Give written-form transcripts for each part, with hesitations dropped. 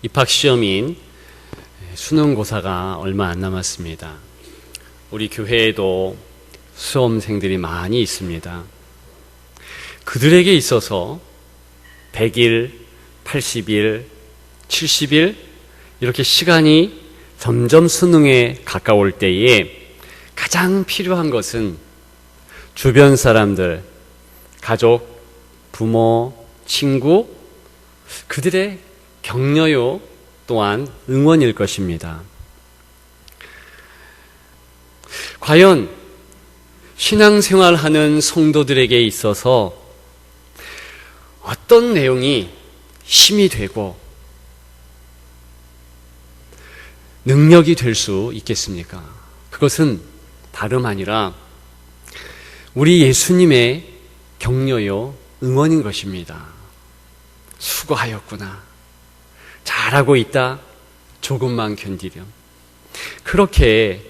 입학 시험인 수능고사가 얼마 안 남았습니다. 우리 교회에도 수험생들이 많이 있습니다. 그들에게 있어서 100일, 80일, 70일 이렇게 시간이 점점 수능에 가까울 때에 가장 필요한 것은 주변 사람들, 가족, 부모, 친구, 그들의 격려요 또한 응원일 것입니다. 과연 신앙생활하는 성도들에게 있어서 어떤 내용이 힘이 되고 능력이 될 수 있겠습니까? 그것은 다름 아니라 우리 예수님의 격려요 응원인 것입니다. 수고하였구나. 잘하고 있다. 조금만 견디렴. 그렇게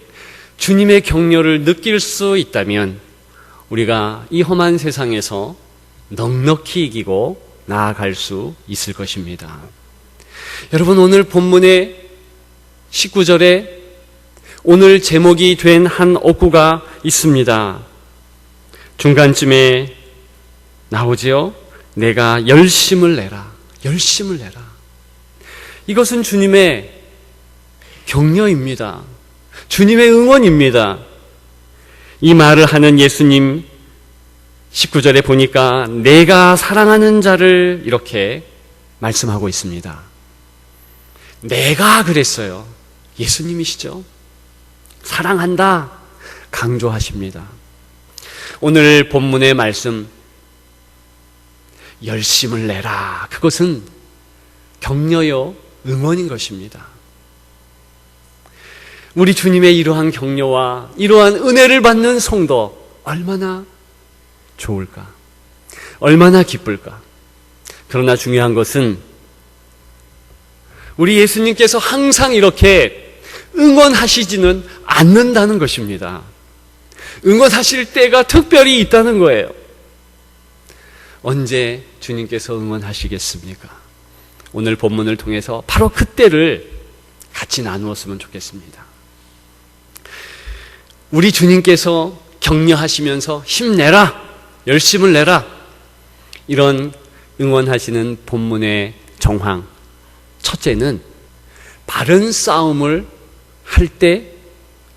주님의 격려를 느낄 수 있다면 우리가 이 험한 세상에서 넉넉히 이기고 나아갈 수 있을 것입니다. 여러분, 오늘 본문의 19절에 오늘 제목이 된 한 어구가 있습니다. 중간쯤에 나오지요. 내가 열심을 내라. 열심을 내라. 이것은 주님의 격려입니다. 주님의 응원입니다. 이 말을 하는 예수님 19절에 보니까 내가 사랑하는 자를 이렇게 말씀하고 있습니다. 내가 그랬어요. 예수님이시죠. 사랑한다 강조하십니다. 오늘 본문의 말씀 열심을 내라. 그것은 격려요 응원인 것입니다. 우리 주님의 이러한 격려와 이러한 은혜를 받는 성도 얼마나 좋을까? 얼마나 기쁠까? 그러나 중요한 것은 우리 예수님께서 항상 이렇게 응원하시지는 않는다는 것입니다. 응원하실 때가 특별히 있다는 거예요. 언제 주님께서 응원하시겠습니까? 오늘 본문을 통해서 바로 그때를 같이 나누었으면 좋겠습니다. 우리 주님께서 격려하시면서 힘내라, 열심을 내라, 이런 응원하시는 본문의 정황. 첫째는 바른 싸움을 할 때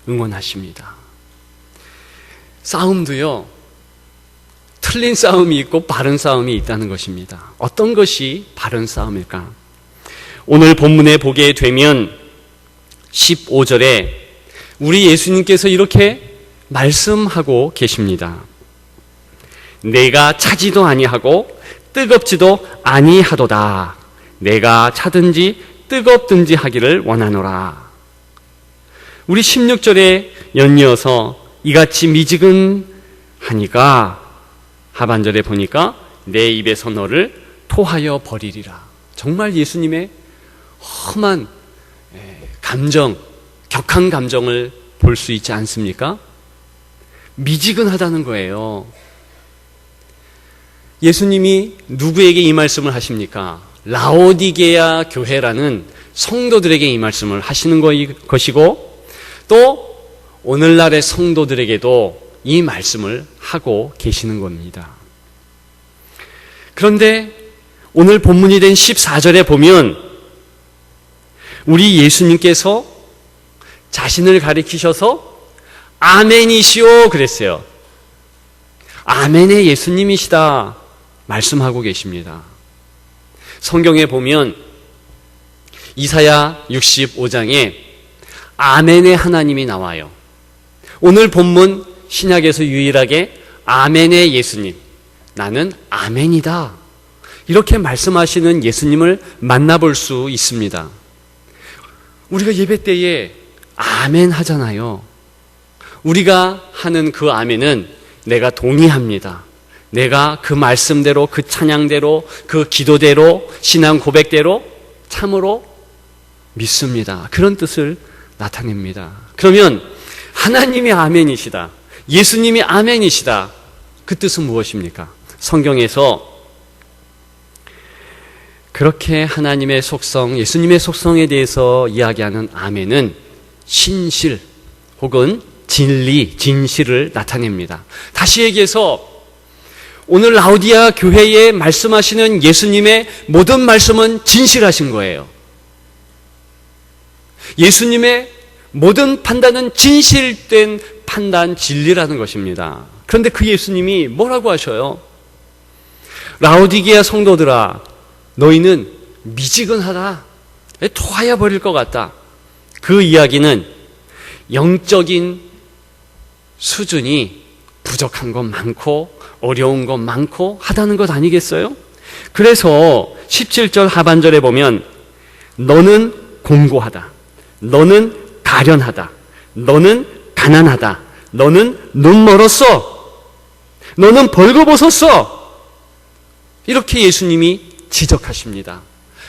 응원하십니다. 싸움도요, 틀린 싸움이 있고 바른 싸움이 있다는 것입니다. 어떤 것이 바른 싸움일까? 오늘 본문에 보게 되면 15절에 우리 예수님께서 이렇게 말씀하고 계십니다. 내가 차지도 아니하고 뜨겁지도 아니하도다. 내가 차든지 뜨겁든지 하기를 원하노라. 우리 16절에 연이어서 이같이 미지근하니까 하반절에 보니까 내 입에서 너를 토하여 버리리라. 정말 예수님의 험한 감정, 격한 감정을 볼 수 있지 않습니까? 미지근하다는 거예요. 예수님이 누구에게 이 말씀을 하십니까? 라오디게아 교회라는 성도들에게 이 말씀을 하시는 것이고 또 오늘날의 성도들에게도 이 말씀을 하고 계시는 겁니다. 그런데 오늘 본문이 된 14절에 보면 우리 예수님께서 자신을 가리키셔서 아멘이시오 그랬어요. 아멘의 예수님이시다 말씀하고 계십니다. 성경에 보면 이사야 65장에 아멘의 하나님이 나와요. 오늘 본문 신약에서 유일하게 아멘의 예수님, 나는 아멘이다, 이렇게 말씀하시는 예수님을 만나볼 수 있습니다. 우리가 예배 때에 아멘 하잖아요. 우리가 하는 그 아멘은 내가 동의합니다. 내가 그 말씀대로, 그 찬양대로, 그 기도대로, 신앙 고백대로 참으로 믿습니다. 그런 뜻을 나타냅니다. 그러면 하나님이 아멘이시다, 예수님이 아멘이시다, 그 뜻은 무엇입니까? 성경에서 그렇게 하나님의 속성, 예수님의 속성에 대해서 이야기하는 아멘은 신실 혹은 진리, 진실을 나타냅니다. 다시 얘기해서 오늘 라오디아 교회에 말씀하시는 예수님의 모든 말씀은 진실하신 거예요. 예수님의 모든 판단은 진실된 판단, 진리라는 것입니다. 그런데 그 예수님이 뭐라고 하셔요? 라오디게아 성도들아, 너희는 미지근하다, 토하여 버릴 것 같다. 그 이야기는 영적인 수준이 부족한 것 많고 어려운 것 많고 하다는 것 아니겠어요? 그래서 17절 하반절에 보면 너는 공고하다, 너는 가련하다, 너는 가난하다, 너는 눈 멀었어, 너는 벌거벗었어, 이렇게 예수님이 지적하십니다.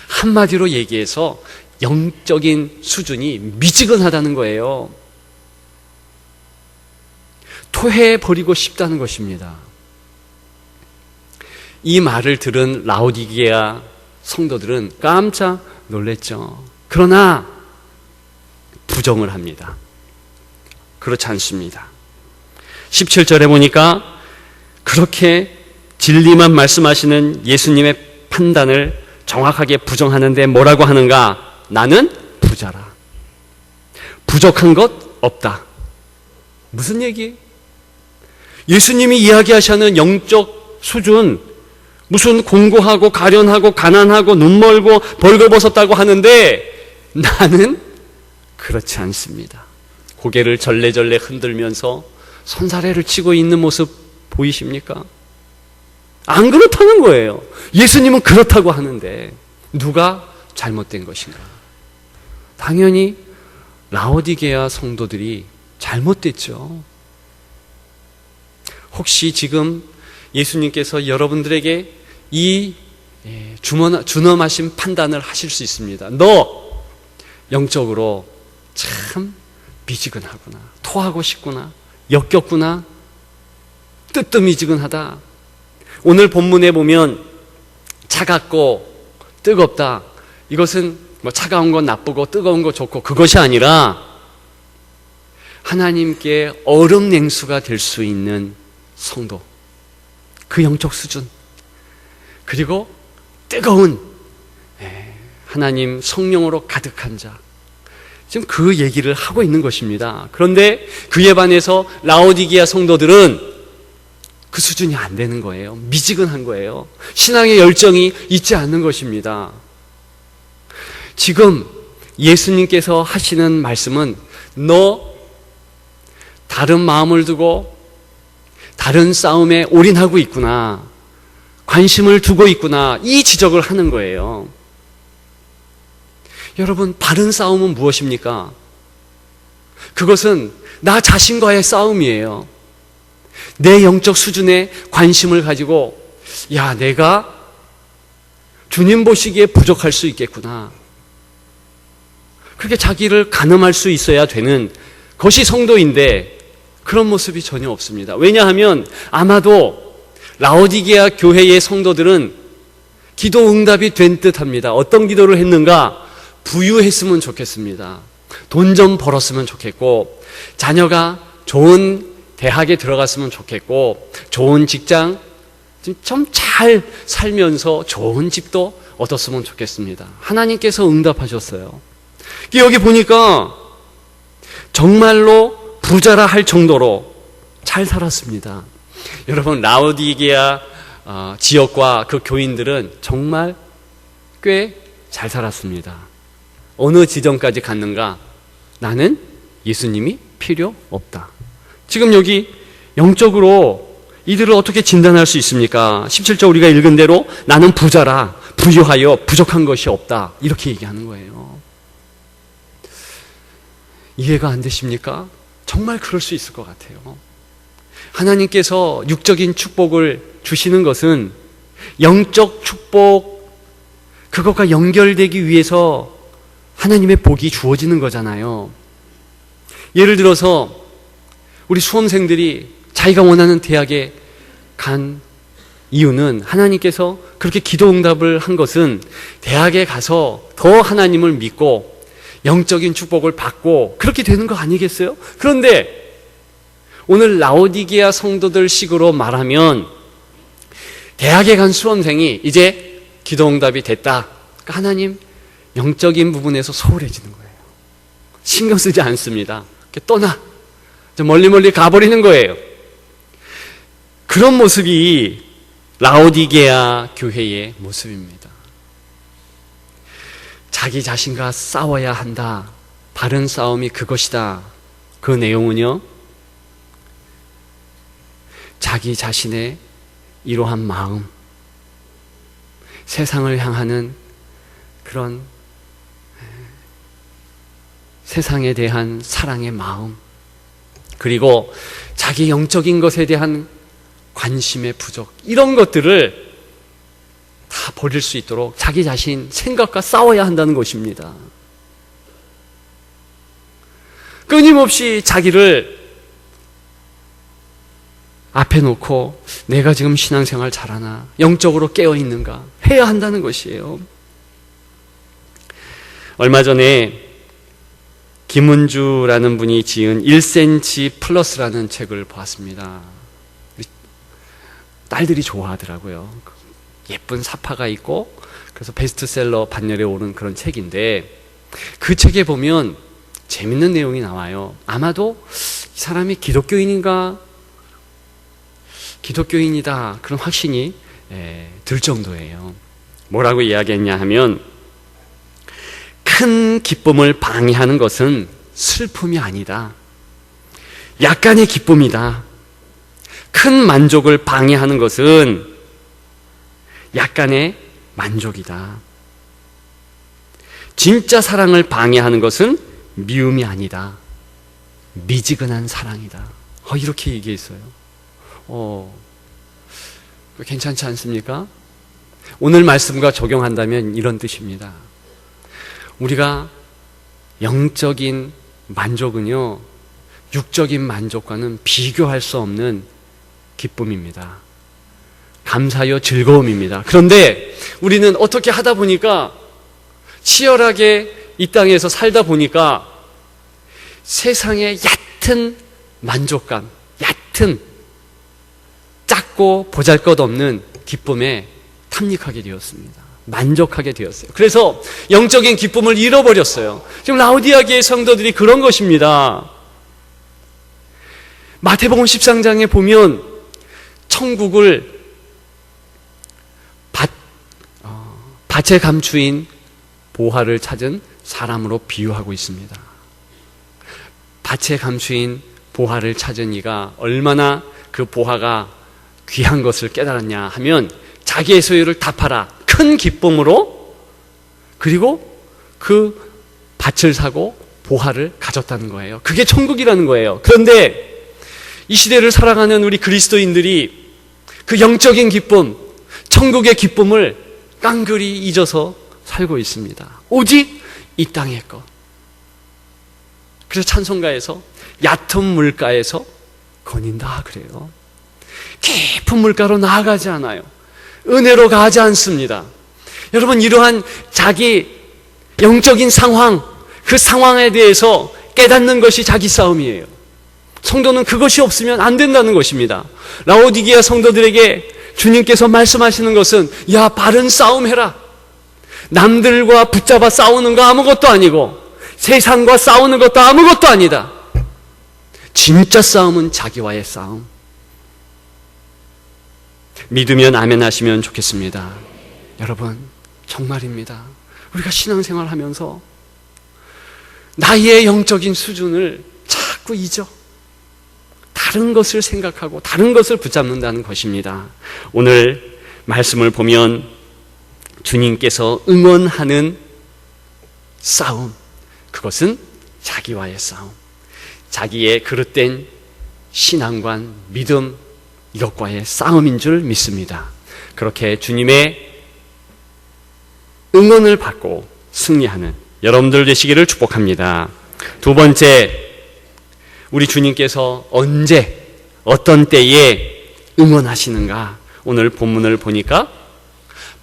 한마디로 얘기해서 영적인 수준이 미지근하다는 거예요. 토해버리고 싶다는 것입니다. 이 말을 들은 라오디게아 성도들은 깜짝 놀랐죠. 그러나 부정을 합니다. 그렇지 않습니다. 17절에 보니까 그렇게 진리만 말씀하시는 예수님의 판단을 정확하게 부정하는데 뭐라고 하는가? 나는 부자라. 부족한 것 없다. 무슨 얘기? 예수님이 이야기하시는 영적 수준, 무슨 공고하고 가련하고 가난하고 눈 멀고 벌거벗었다고 하는데 나는 그렇지 않습니다. 고개를 절레절레 흔들면서 손사래를 치고 있는 모습 보이십니까? 안 그렇다는 거예요. 예수님은 그렇다고 하는데 누가 잘못된 것인가? 당연히 라오디게아 성도들이 잘못됐죠. 혹시 지금 예수님께서 여러분들에게 이 준엄하신 판단을 하실 수 있습니다. 너 영적으로 참 미지근하구나, 토하고 싶구나, 역겹구나, 뜨뜻미지근하다. 오늘 본문에 보면 차갑고 뜨겁다, 이것은 뭐 차가운 건 나쁘고 뜨거운 거 좋고 그것이 아니라 하나님께 얼음 냉수가 될 수 있는 성도, 그 영적 수준, 그리고 뜨거운 하나님 성령으로 가득한 자, 지금 그 얘기를 하고 있는 것입니다. 그런데 그에 반해서 라오디게아 성도들은 그 수준이 안 되는 거예요. 미지근한 거예요. 신앙의 열정이 있지 않는 것입니다. 지금 예수님께서 하시는 말씀은 너 다른 마음을 두고 다른 싸움에 올인하고 있구나, 관심을 두고 있구나, 이 지적을 하는 거예요. 여러분, 바른 싸움은 무엇입니까? 그것은 나 자신과의 싸움이에요. 내 영적 수준에 관심을 가지고 야, 내가 주님 보시기에 부족할 수 있겠구나, 그렇게 자기를 가늠할 수 있어야 되는 것이 성도인데 그런 모습이 전혀 없습니다. 왜냐하면 아마도 라오디게아 교회의 성도들은 기도 응답이 된 듯합니다. 어떤 기도를 했는가? 부유했으면 좋겠습니다. 돈 좀 벌었으면 좋겠고, 자녀가 좋은 대학에 들어갔으면 좋겠고, 좋은 직장 좀 잘 살면서 좋은 집도 얻었으면 좋겠습니다. 하나님께서 응답하셨어요. 여기 보니까 정말로 부자라 할 정도로 잘 살았습니다. 여러분, 라오디게아 지역과 그 교인들은 정말 꽤 잘 살았습니다. 어느 지점까지 갔는가? 나는 예수님이 필요 없다. 지금 여기 영적으로 이들을 어떻게 진단할 수 있습니까? 17절 우리가 읽은 대로 나는 부자라, 부유하여 부족한 것이 없다, 이렇게 얘기하는 거예요. 이해가 안 되십니까? 정말 그럴 수 있을 것 같아요. 하나님께서 육적인 축복을 주시는 것은 영적 축복, 그것과 연결되기 위해서 하나님의 복이 주어지는 거잖아요. 예를 들어서 우리 수험생들이 자기가 원하는 대학에 간 이유는 하나님께서 그렇게 기도 응답을 한 것은 대학에 가서 더 하나님을 믿고 영적인 축복을 받고 그렇게 되는 거 아니겠어요? 그런데 오늘 라오디게아 성도들 식으로 말하면 대학에 간 수험생이 이제 기도 응답이 됐다. 그러니까 하나님 영적인 부분에서 소홀해지는 거예요. 신경 쓰지 않습니다. 떠나 멀리 가버리는 거예요. 그런 모습이 라오디게아 교회의 모습입니다. 자기 자신과 싸워야 한다. 바른 싸움이 그것이다. 그 내용은요, 자기 자신의 이러한 마음, 세상을 향하는 그런 세상에 대한 사랑의 마음, 그리고 자기 영적인 것에 대한 관심의 부족, 이런 것들을 다 버릴 수 있도록 자기 자신 생각과 싸워야 한다는 것입니다. 끊임없이 자기를 앞에 놓고 내가 지금 신앙생활 잘하나, 영적으로 깨어있는가 해야 한다는 것이에요. 얼마 전에 김은주라는 분이 지은 1cm 플러스라는 책을 보았습니다. 딸들이 좋아하더라고요. 예쁜 사파가 있고 그래서 베스트셀러 반열에 오른 그런 책인데, 그 책에 보면 재밌는 내용이 나와요. 아마도 이 사람이 기독교인인가, 기독교인이다, 그런 확신이 들 정도예요. 뭐라고 이야기했냐 하면, 큰 기쁨을 방해하는 것은 슬픔이 아니다. 약간의 기쁨이다. 큰 만족을 방해하는 것은 약간의 만족이다. 진짜 사랑을 방해하는 것은 미움이 아니다. 미지근한 사랑이다. 이렇게 얘기했어요. 괜찮지 않습니까? 오늘 말씀과 적용한다면 이런 뜻입니다. 우리가 영적인 만족은요, 육적인 만족과는 비교할 수 없는 기쁨입니다. 감사요, 즐거움입니다. 그런데 우리는 어떻게 하다 보니까, 치열하게 이 땅에서 살다 보니까 세상의 얕은 만족감, 얕은 작고 보잘것없는 기쁨에 탐닉하게 되었습니다. 만족하게 되었어요. 그래서 영적인 기쁨을 잃어버렸어요. 지금 라오디게아 성도들이 그런 것입니다. 마태복음 13장에 보면 천국을 밭에 감추인 보화를 찾은 사람으로 비유하고 있습니다. 밭에 감추인 보화를 찾은 이가 얼마나 그 보화가 귀한 것을 깨달았냐 하면, 자기의 소유를 다 팔아 큰 기쁨으로, 그리고 그 밭을 사고 보화를 가졌다는 거예요. 그게 천국이라는 거예요. 그런데 이 시대를 살아가는 우리 그리스도인들이 그 영적인 기쁨, 천국의 기쁨을 깡그리 잊어서 살고 있습니다. 오직 이 땅의 것. 그래서 찬송가에서 얕은 물가에서 거닌다 그래요. 깊은 물가로 나아가지 않아요. 은혜로 가지 않습니다. 여러분, 이러한 자기 영적인 상황, 그 상황에 대해서 깨닫는 것이 자기 싸움이에요. 성도는 그것이 없으면 안 된다는 것입니다. 라오디게아 성도들에게 주님께서 말씀하시는 것은, 야, 바른 싸움 해라. 남들과 붙잡아 싸우는 거 아무것도 아니고 세상과 싸우는 것도 아무것도 아니다. 진짜 싸움은 자기와의 싸움. 믿으면 아멘 하시면 좋겠습니다. 여러분, 정말입니다. 우리가 신앙생활 하면서 나의 영적인 수준을 자꾸 잊어. 다른 것을 생각하고 다른 것을 붙잡는다는 것입니다. 오늘 말씀을 보면 주님께서 응원하는 싸움, 그것은 자기와의 싸움, 자기의 그릇된 신앙관, 믿음, 이것과의 싸움인 줄 믿습니다. 그렇게 주님의 응원을 받고 승리하는 여러분들 되시기를 축복합니다. 두 번째, 우리 주님께서 언제, 어떤 때에 응원하시는가? 오늘 본문을 보니까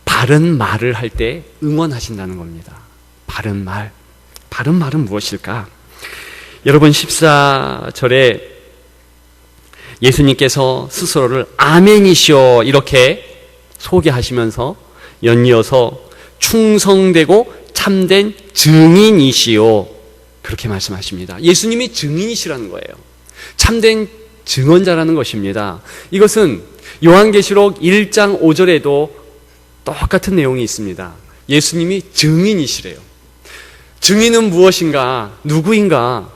바른 말을 할 때 응원하신다는 겁니다. 바른 말. 바른 말은 무엇일까? 여러분 14절에 예수님께서 스스로를 아멘이시오 이렇게 소개하시면서 연이어서 충성되고 참된 증인이시오 그렇게 말씀하십니다. 예수님이 증인이시라는 거예요. 참된 증언자라는 것입니다. 이것은 요한계시록 1장 5절에도 똑같은 내용이 있습니다. 예수님이 증인이시래요. 증인은 무엇인가? 누구인가?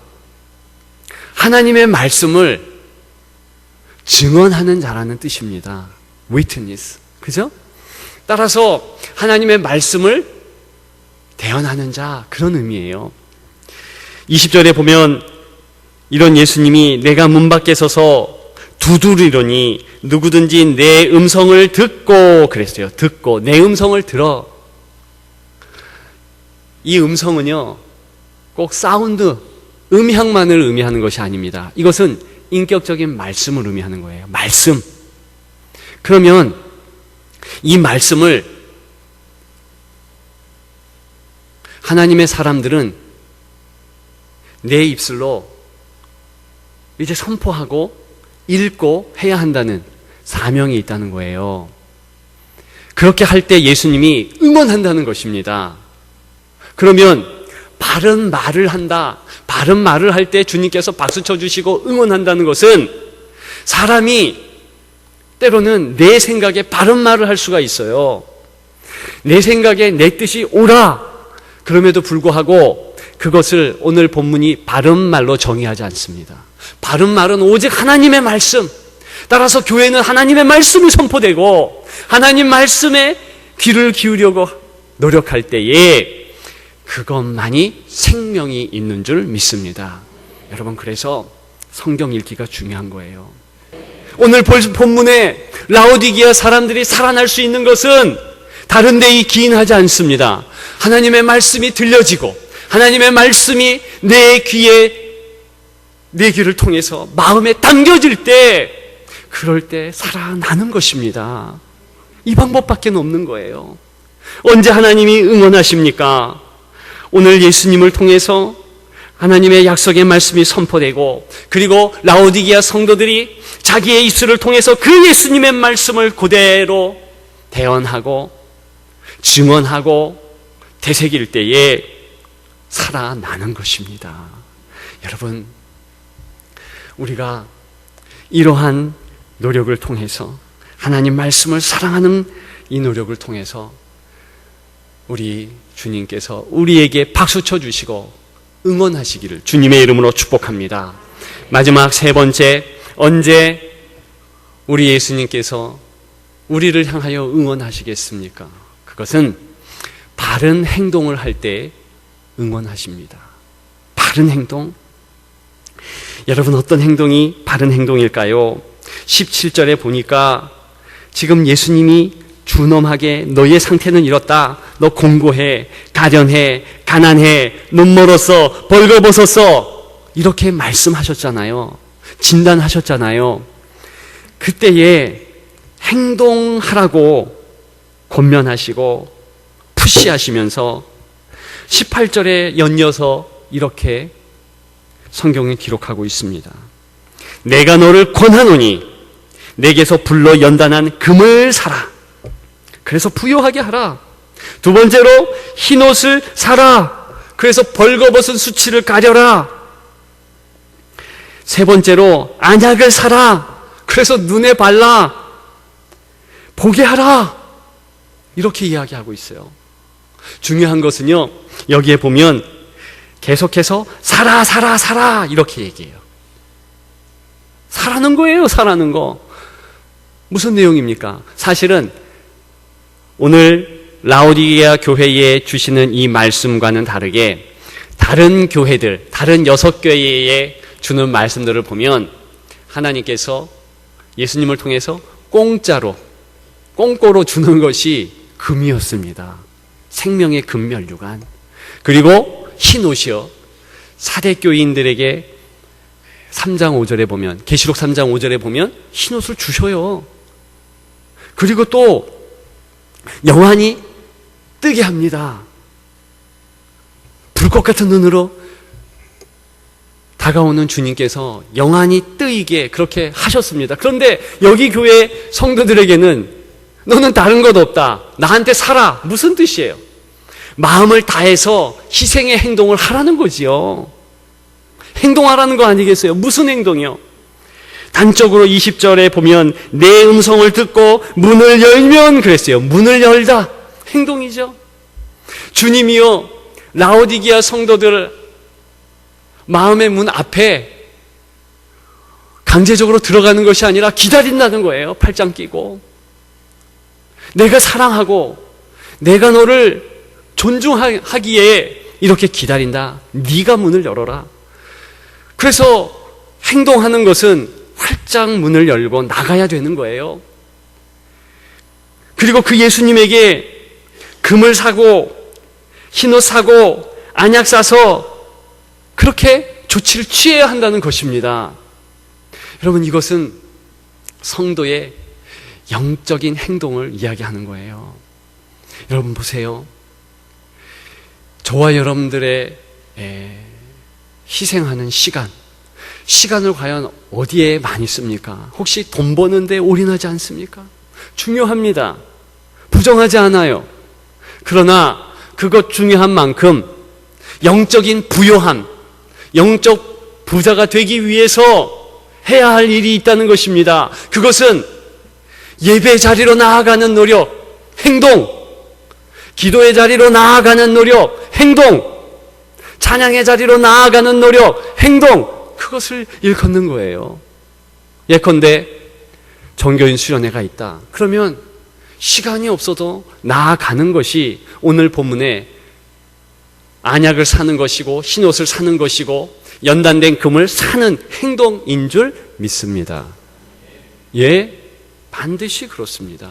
하나님의 말씀을 증언하는 자라는 뜻입니다. witness. 그죠? 따라서 하나님의 말씀을 대언하는 자, 그런 의미예요. 20절에 보면 이런 예수님이 내가 문 밖에 서서 두드리려니 누구든지 내 음성을 듣고 그랬어요. 듣고 내 음성을 들어. 이 음성은요 꼭 사운드, 음향만을 의미하는 것이 아닙니다. 이것은 인격적인 말씀을 의미하는 거예요. 말씀. 그러면 이 말씀을 하나님의 사람들은 내 입술로 이제 선포하고 읽고 해야 한다는 사명이 있다는 거예요. 그렇게 할 때 예수님이 응원한다는 것입니다. 그러면 바른 말을 한다. 바른 말을 할 때 주님께서 박수 쳐주시고 응원한다는 것은 사람이 때로는 내 생각에 바른 말을 할 수가 있어요. 내 생각에 내 뜻이 옳아. 그럼에도 불구하고 그것을 오늘 본문이 바른 말로 정의하지 않습니다. 바른 말은 오직 하나님의 말씀. 따라서 교회는 하나님의 말씀이 선포되고 하나님 말씀에 귀를 기울이려고 노력할 때에 그것만이 생명이 있는 줄 믿습니다. 여러분, 그래서 성경 읽기가 중요한 거예요. 오늘 본문에 라오디게아 사람들이 살아날 수 있는 것은 다른 데 기인하지 않습니다. 하나님의 말씀이 들려지고 하나님의 말씀이 내 귀를 통해서 마음에 담겨질 때, 그럴 때 살아나는 것입니다. 이 방법밖에 없는 거예요. 언제 하나님이 응원하십니까? 오늘 예수님을 통해서 하나님의 약속의 말씀이 선포되고, 그리고 라오디게아 성도들이 자기의 입술을 통해서 그 예수님의 말씀을 그대로 대언하고 증언하고 되새길 때에 살아나는 것입니다. 여러분, 우리가 이러한 노력을 통해서 하나님 말씀을 사랑하는 이 노력을 통해서 우리 주님께서 우리에게 박수 쳐주시고 응원하시기를 주님의 이름으로 축복합니다. 마지막 세 번째, 언제 우리 예수님께서 우리를 향하여 응원하시겠습니까? 그것은 바른 행동을 할 때 응원하십니다. 바른 행동? 여러분, 어떤 행동이 바른 행동일까요? 17절에 보니까 지금 예수님이 준엄하게 너의 상태는 이렇다. 너 공고해, 가련해, 가난해, 눈 멀었어, 벌거벗었어. 이렇게 말씀하셨잖아요. 진단하셨잖아요. 그때에 행동하라고 권면하시고 푸시하시면서 18절에 연이어서 이렇게 성경에 기록하고 있습니다. 내가 너를 권하노니 내게서 불러 연단한 금을 사라. 그래서 부요하게 하라. 두 번째로 흰옷을 사라. 그래서 벌거벗은 수치를 가려라. 세 번째로 안약을 사라. 그래서 눈에 발라 보게 하라. 이렇게 이야기하고 있어요. 중요한 것은요, 여기에 보면 계속해서 사라 이렇게 얘기해요. 사라는 거예요. 사라는 거. 무슨 내용입니까? 사실은 오늘 라오디게아 교회에 주시는 이 말씀과는 다르게 다른 교회들, 다른 6교회에 주는 말씀들을 보면 하나님께서 예수님을 통해서 공짜로 주는 것이 금이었습니다. 생명의 금면류관. 그리고 흰 옷이요. 사대교인들에게 3장 5절에 보면, 계시록 3장 5절에 보면 흰 옷을 주셔요. 그리고 또 영안이 뜨게 합니다. 불꽃 같은 눈으로 다가오는 주님께서 영안이 뜨이게 그렇게 하셨습니다. 그런데 여기 교회 성도들에게는 너는 다른 것 없다, 나한테 살아, 무슨 뜻이에요? 마음을 다해서 희생의 행동을 하라는 거지요. 행동하라는 거 아니겠어요? 무슨 행동이요? 단적으로 20절에 보면 내 음성을 듣고 문을 열면 그랬어요. 문을 열다, 행동이죠. 주님이요, 라오디게아 성도들 마음의 문 앞에 강제적으로 들어가는 것이 아니라 기다린다는 거예요. 팔짱 끼고 내가 사랑하고 내가 너를 존중하기에 이렇게 기다린다. 네가 문을 열어라. 그래서 행동하는 것은 활짝 문을 열고 나가야 되는 거예요. 그리고 그 예수님에게 금을 사고 흰옷 사고 안약 사서 그렇게 조치를 취해야 한다는 것입니다. 여러분, 이것은 성도의 영적인 행동을 이야기하는 거예요. 여러분 보세요. 저와 여러분들의 희생하는 시간을 과연 어디에 많이 씁니까? 혹시 돈 버는데 올인하지 않습니까? 중요합니다. 부정하지 않아요. 그러나 그것 중요한 만큼 영적인 부요함, 영적 부자가 되기 위해서 해야 할 일이 있다는 것입니다. 그것은 예배 자리로 나아가는 노력, 행동, 기도의 자리로 나아가는 노력, 행동, 찬양의 자리로 나아가는 노력, 행동, 그것을 일컫는 거예요. 예컨대 종교인 수련회가 있다. 그러면 시간이 없어도 나아가는 것이 오늘 본문에 안약을 사는 것이고 흰옷을 사는 것이고 연단된 금을 사는 행동인 줄 믿습니다. 예, 반드시 그렇습니다.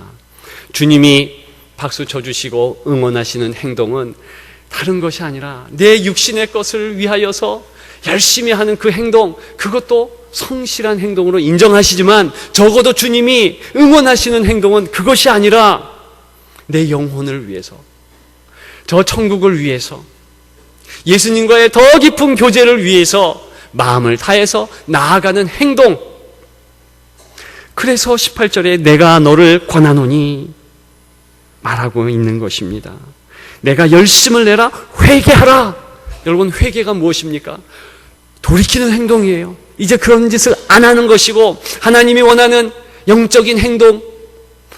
주님이 박수 쳐주시고 응원하시는 행동은 다른 것이 아니라 내 육신의 것을 위하여서 열심히 하는 그 행동, 그것도 성실한 행동으로 인정하시지만 적어도 주님이 응원하시는 행동은 그것이 아니라 내 영혼을 위해서, 저 천국을 위해서, 예수님과의 더 깊은 교제를 위해서 마음을 다해서 나아가는 행동. 그래서 18절에 내가 너를 권하노니 말하고 있는 것입니다. 내가 열심을 내라, 회개하라. 여러분, 회개가 무엇입니까? 돌이키는 행동이에요. 이제 그런 짓을 안 하는 것이고, 하나님이 원하는 영적인 행동,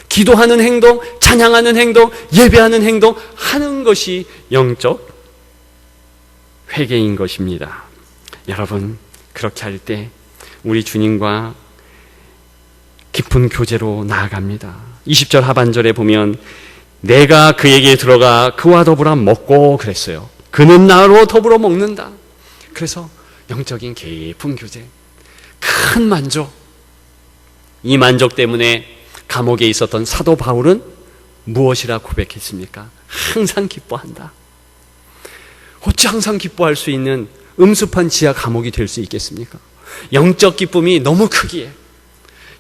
기도하는 행동, 찬양하는 행동, 예배하는 행동 하는 것이 영적 회개인 것입니다. 여러분, 그렇게 할 때 우리 주님과 깊은 교제로 나아갑니다. 20절 하반절에 보면 내가 그에게 들어가 그와 더불어 먹고 그랬어요. 그는 나로 더불어 먹는다. 그래서 영적인 깊은 교제, 큰 만족. 이 만족 때문에 감옥에 있었던 사도 바울은 무엇이라 고백했습니까? 항상 기뻐한다. 어찌 항상 기뻐할 수 있는 음습한 지하 감옥이 될 수 있겠습니까? 영적 기쁨이 너무 크기에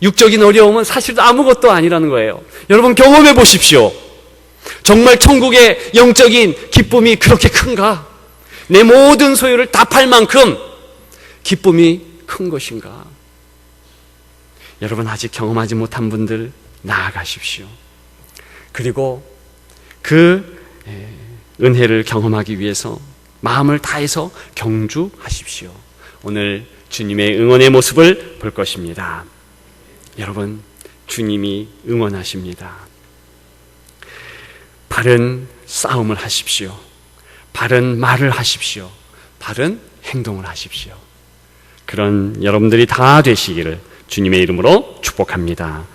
육적인 어려움은 사실 아무것도 아니라는 거예요. 여러분, 경험해 보십시오. 정말 천국의 영적인 기쁨이 그렇게 큰가? 내 모든 소유를 다 팔 만큼 기쁨이 큰 것인가? 여러분, 아직 경험하지 못한 분들 나아가십시오. 그리고 그 은혜를 경험하기 위해서 마음을 다해서 경주하십시오. 오늘 주님의 응원의 모습을 볼 것입니다. 여러분, 주님이 응원하십니다. 바른 싸움을 하십시오. 바른 말을 하십시오. 바른 행동을 하십시오. 그런 여러분들이 다 되시기를 주님의 이름으로 축복합니다.